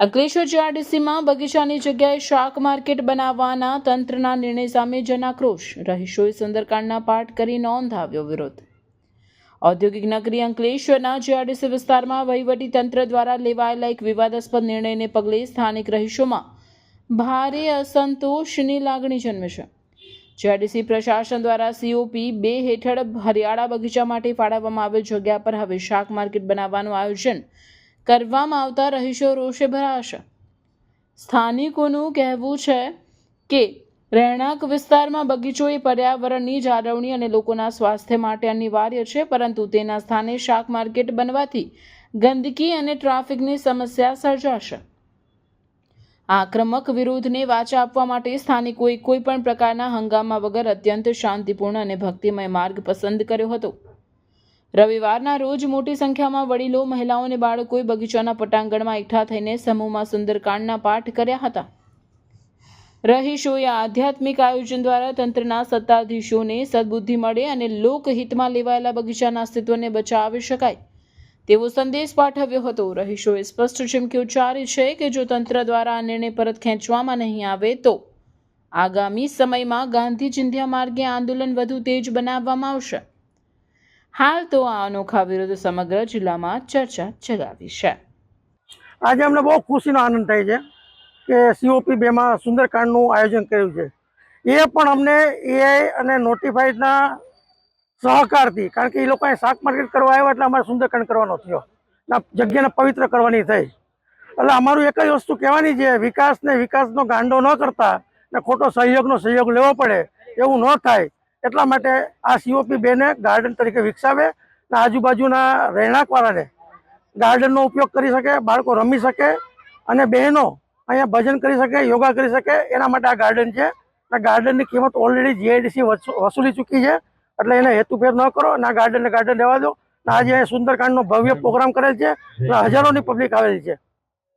અંકલેશ્વર જીઆરડીસીમાં બગીચાની જગ્યાએ શાક માર્કેટ બનાવવાના તંત્રના નિર્ણય સામે જનાક્રોશ. રહીશોએ સુંદરકાંડના પાઠ કરી નોંધાવ્યો વિરોધ. ઔદ્યોગિક નગરી અંકલેશ્વરના જીઆરડીસી વિસ્તારમાં વહીવટી તંત્ર દ્વારા લેવાયેલા એક વિવાદાસ્પદ નિર્ણયને પગલે સ્થાનિક રહીશોમાં ભારે અસંતોષની લાગણી જન્મે છે. જીઆરડીસી પ્રશાસન દ્વારા COP2 હેઠળ હરિયાળા બગીચા માટે ફાળવવામાં આવેલ જગ્યા પર હવે શાક માર્કેટ બનાવવાનું આયોજન કરવામાં આવતા રહીશો રોષે ભરાશે. સ્થાનિકોનું કહેવું છે કે રહેણાંક વિસ્તારમાં બગીચો એ પર્યાવરણની જાળવણી અને લોકોના સ્વાસ્થ્ય માટે અનિવાર્ય છે, પરંતુ તેના સ્થાને શાક માર્કેટ બનવાથી ગંદકી અને ટ્રાફિકની સમસ્યા સર્જાશે. આક્રમક વિરોધને વાચા આપવા માટે સ્થાનિકોએ કોઈ પણ પ્રકારના હંગામા વગર અત્યંત શાંતિપૂર્ણ અને ભક્તિમય માર્ગ પસંદ કર્યો હતો. રવિવારના રોજ મોટી સંખ્યામાં વડીલો, મહિલાઓ અને બાળકોએ બગીચાના પટાંગણમાં એકઠા થઈને સમૂહમાં સુંદરકાંડના પાઠ કર્યા હતા. રહીશોએ આધ્યાત્મિક આયોજન દ્વારા તંત્રના સત્તાધીશોને સદબુદ્ધિ મળે અને લોકહિતમાં લેવાયેલા બગીચાના અસ્તિત્વને બચાવી શકાય તેવો સંદેશ પાઠવ્યો હતો. રહીશોએ સ્પષ્ટ ચીમકી ઉચ્ચારી છે કે જો તંત્ર દ્વારા આ નિર્ણય પરત ખેંચવામાં નહીં આવે તો આગામી સમયમાં ગાંધી ચિંધ્યા માર્ગે આંદોલન વધુ તેજ બનાવવામાં આવશે. હાલ તો આ અનોખા વિરોધ સમગ્ર જિલ્લામાં ચર્ચા જગાવી છે. આજે અમને બહુ ખુશીનો આનંદ થાય છે કે COP2 માં સુંદરકાંડનું આયોજન કર્યું છે. એ પણ અમને AI અને નોટિફાઈડના સહકારથી, કારણ કે એ લોકોએ શાક માર્કેટ કરવા આવ્યા એટલે અમારે સુંદરકાંડ કરવાનો થયો, જગ્યાને પવિત્ર કરવાની થઈ. એટલે અમારું એક જ વસ્તુ કહેવાની છે, વિકાસનો ગાંડો ન કરતા ને ખોટો સહયોગ લેવો પડે એવું ન થાય. એટલા માટે આ COP2 ને ગાર્ડન તરીકે વિકસાવે અને આજુબાજુના રહેણાંકવાળાને ગાર્ડનનો ઉપયોગ કરી શકે, બાળકો રમી શકે અને બહેનો અહીંયા ભજન કરી શકે, યોગા કરી શકે, એના માટે આ ગાર્ડન છે. આ ગાર્ડનની કિંમત ઓલરેડી GIDC વસૂલી ચૂકી છે, એટલે એને હેતુફેર ન કરો અને આ ગાર્ડન રહેવા દો. આજે સુંદરકાંડનો ભવ્ય પ્રોગ્રામ કરેલ છે, હજારોની પબ્લિક આવેલી છે.